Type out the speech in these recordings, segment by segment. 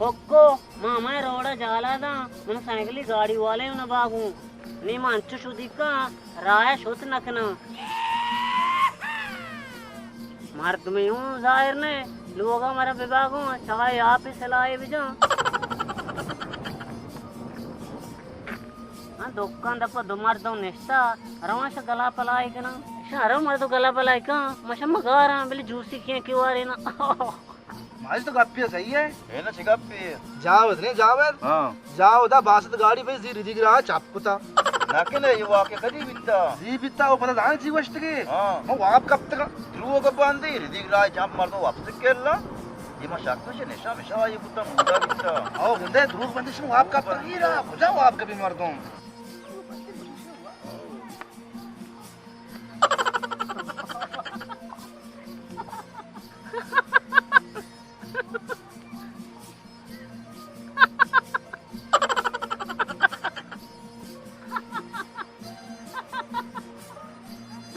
కొక్కో మా అమ్మాయి రోడ జాలాదా మన సైకిల్ గాడి వాలే ఉన్న బాగు నీ మంచు సుదిక్క రాయ सोत नखना मार तुम्हें यूं जाहिर ने लोग हमारा विभाग हो चाहे आप ही सलाहे भी जाओ हाँ दुकान दप्पा दो मार दो निश्ता रवाश गला पलाई के ना शारो मार दो गला पलाई का मशम मगारा बिल्ली जूसी क्यों आ रही ना माज तो गप्पी सही है ना चिगप्पी जाओ नहीं जाओ हाँ जाओ दा बासत गाड़ी पे जी रिदी गिरा चापकुता नाकिने ये वाके कदी बित्ता जी बित्ता वो पता जान जी वस्ट के हाँ मैं वाप कब तक ध्रुव को बांधी रिदी राय चाप मार दो वापस केला ये मा शाक से निशा मिशा ये बुत्ता मुंडा बित्ता आओ गुंडे ध्रुव बंदी से वाप कब तक ही रहा बुझा वाप कभी मर दूं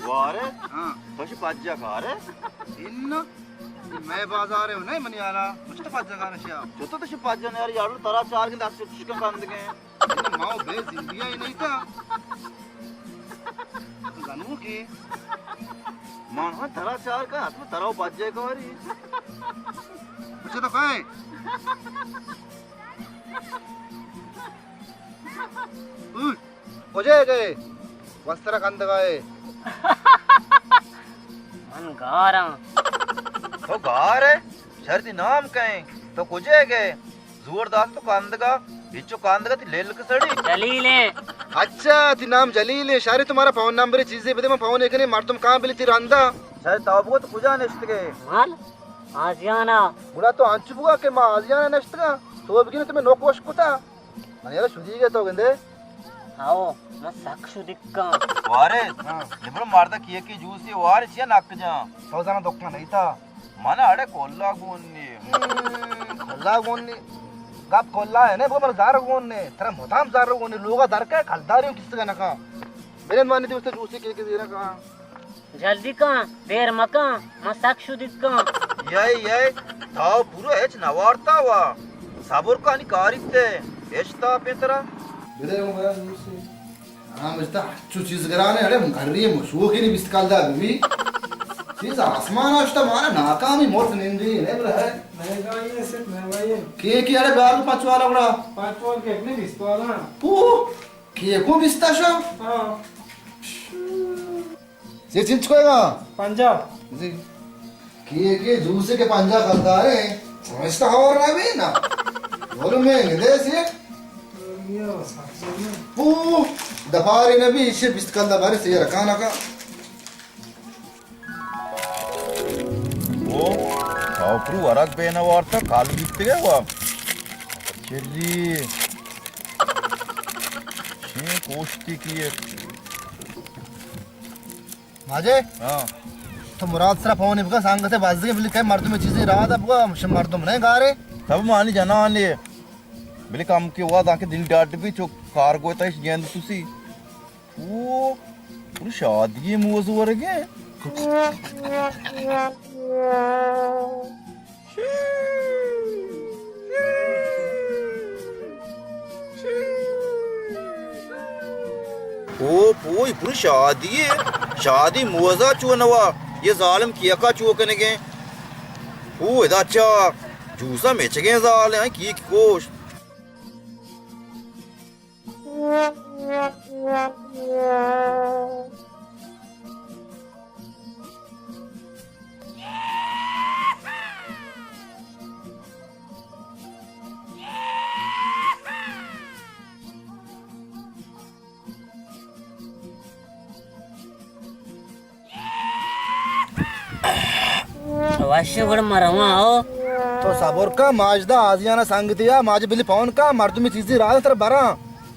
वारे हाँ पशु पाज्जा खा रे इन मैं बाजार हूँ नहीं मनी आला मुझे तो पाँच जगह नशिया जो तो पशु पाज्जा ने यार यार तरा चार के दास चिकन बंद गए इन माँ बेस इंडिया ही नहीं था जानू की मान हाँ तरा चार का हाथ में तराव पाज्जा का वारी मुझे तो कहे मुझे गए वस्त्र कंद गए मन गारा तो गार है शर्ती नाम कहें तो कुजे गए जोरदार तो कांदगा बिचो कांदगा ती लेल के सड़ी चली ले अच्छा ती नाम जलील है शारे तुम्हारा फोन नंबर चीजें बदे मैं फोन एकने मार तुम कहां बिली ती रंदा शायद ताबको तो कुजा नेस्ट गए माल आजियाना बुला तो अंचुबुगा के मां आजियाना नष्टगा तो बिगिन तुम्हें नोकोश कुता मन यार सुधी गए तो गंदे आओ मैं साक्षु दिक्का वारे निबड़ मारदा किए की जूसी वारे छिया नक जा तो जाना दुखना नहीं था मन अड़े कोल्ला गोन्नी खल्ला गोन्नी गप कोल्ला है ने वो मर जार गोन्ने तेरा मोताम जार गोन्ने लोगा दर के खलदारी किस का नका मेरे माने दोस्त जूसी के देना कहां जल्दी का देर मका मैं साक्षु दिक्का ये ताव पूरा एच नवारता वा साबुर का निकारिते एचता पेतरा बिदे मैं जूसी आराम इसता अच्छू चीज कराने अरे घर रही है मुशुओ की नहीं बिस्काल दा बीबी चीज आसमान आस्ता मारा नाकामी मोट निंदी ने है मैं गाइए से मैं गाइए के अरे बाल पांच वाला बड़ा पांच वाल के नहीं बिस्वाला पू के को बिस्ता शो हां ये चिंच कोएगा पंजाब जी के जूसे के पंजा करता है समझता हो रहा है ना बोलो मैं दे से ये साक्षी में पू दफारी ने भी इसे बिस्काल दा बारे से रखाना का ओ ताव प्रू वरक बेना वारता काल बित्ते गए वा चली छे कोष्टी की है माजे हां तो मुराद सरा फोन इबका सांग से बाज के बिल काय मर्द में चीजें रात अब मर्द में नहीं गा रे तब मानी जाना आने बिल काम के हुआ ताकि दिल डाट भी चो कार को तय गेंद तुसी ओ पूरी शादी मौज वर गए ओ पोई पूरी शादी मौजा चुनवा ये जालिम किया का चुकने गए ओ इदा अच्छा जूसा मेच गए जाल हैं की कोश वश्य बड़ मरवा आओ तो साबोर का माजदा आजियाना सांग दिया माज बिल फोन का मर्द में चीजें रात तरह बरा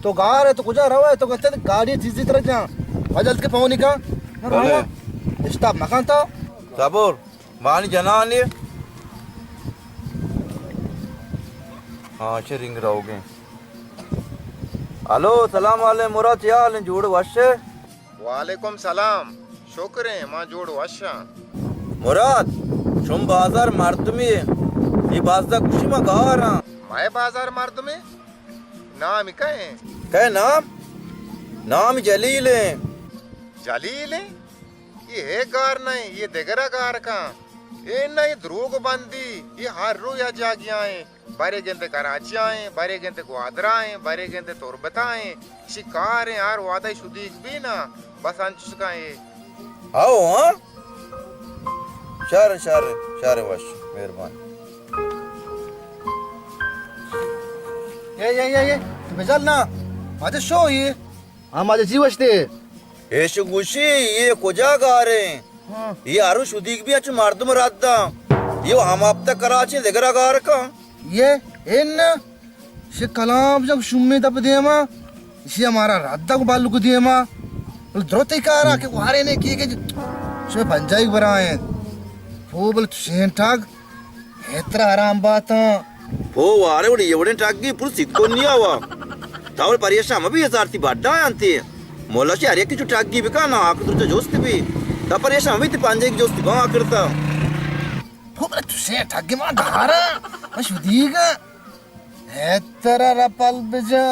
तो गार है तो कुछ रहा है तो कहते गाड़ी चीजें तरह जा वजल के फोन का स्टॉप मकान तो साबोर मानी जना आने हाँ अच्छे रिंग रहोगे हेलो सलाम वाले मुरा चाल जोड़ वश्य वालेकुम सलाम शुक्र है मां जोड़ वाशा मुराद शुम बाजार मारतमी ये बाजदा खुशी में गारा माए बाजार मर्द में नाम ही कहे कह नाम नाम जलील है। जलील है ये है गार नहीं ये देगरा गार का ये नहीं द्रोग बंदी ये हर रो या जागिया है बारे गेंदे कराची आए बारे गेंदे ग्वादरा आए बारे गेंदे तोरबता आए शिकार है यार वादा शुदीक भी ना बस अंश का है आओ हाँ शार शार शार वश मेहरबान ये तू बेजाल ना माझे शो ये हाँ माझे जीवश ते एश गुशी ये कोजा गारे ये आरु शुदीक भी अच्छु मर्दम रादा ये हम अब तक कराची देगरा गार का ये इन शे कलाम जब शुम्मे तब दे मा इसी हमारा राधा को बालू को दिए मा द्रोते कारा के वारे ने किए के शे पंजाई बराए वो बोल शेन ठाक हेत्रा आराम बात वो वारे वो ये टाकी पुर सिक्को नहीं आवा तावल परियशा हम भी हजार थी बाड्डा आंती मोला से अरे की जो टाकी भी का ना आकर तुझे जोस्त भी ता परियशा हम भी थी पंजाई की जोस्त बाँ करता वो बोल शेन ठाक के मां धारा मशुदीगा हेत्रा रपल बजा